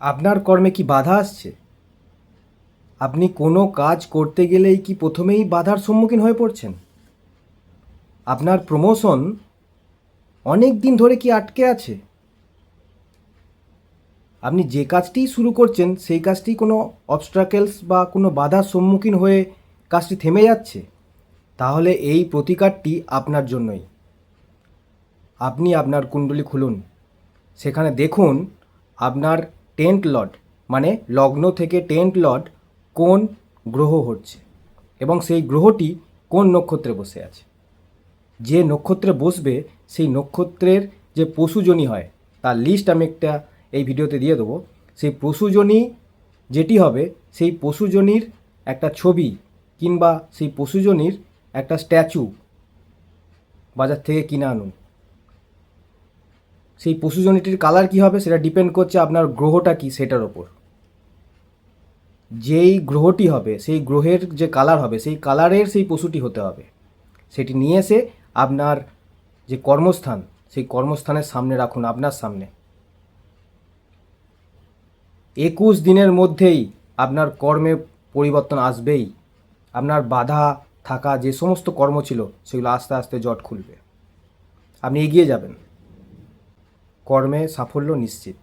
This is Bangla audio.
আপনার কর্মে কি বাধা আসছে? আপনি কোনো কাজ করতে গেলেই কি প্রথমেই বাধার সম্মুখীন হয়ে পড়ছেন? আপনার প্রমোশন অনেক দিন ধরে কি আটকে আছে? আপনি যে কাজটিই শুরু করছেন সেই কাজটি কোনো অবস্ট্রাকেলস বা কোনো বাধার সম্মুখীন হয়ে কাজটি থেমে যাচ্ছে? তাহলে এই প্রতিকারটি আপনার জন্যই। আপনি আপনার কুণ্ডলী খুলুন, সেখানে দেখুন আপনার টেন্থ লর্ড মানে লগ্ন থেকে টেন্থ লর্ড কোন গ্রহ হচ্ছে এবং সেই গ্রহটি কোন নক্ষত্রে বসে আছে। যে নক্ষত্রে বসবে সেই নক্ষত্রের যে পশুজনী হয় তার লিস্ট আমি একটা এই ভিডিওতে দিয়ে দেবো। সেই পশুজনী যেটি হবে সেই পশুজনীর একটা ছবি কিংবা সেই পশুজনীর একটা স্ট্যাচু বাজার থেকে কিনে আনুন। সেই পশুজনীটির কালার কী হবে সেটা ডিপেন্ড করছে আপনার গ্রহটা কী সেটার ওপর। যেই গ্রহটি হবে সেই গ্রহের যে কালার হবে সেই কালারের সেই পশুটি হতে হবে। সেটি নিয়ে এসে আপনার যে কর্মস্থান সেই কর্মস্থানের সামনে রাখুন, আপনার সামনে। 21 দিনের মধ্যেই আপনার কর্মে পরিবর্তন আসবেই। আপনার বাধা থাকা যে সমস্ত কর্ম ছিল সেগুলো আস্তে আস্তে জট খুলবে, আপনি এগিয়ে যাবেন, কর্মে সাফল্য নিশ্চিত।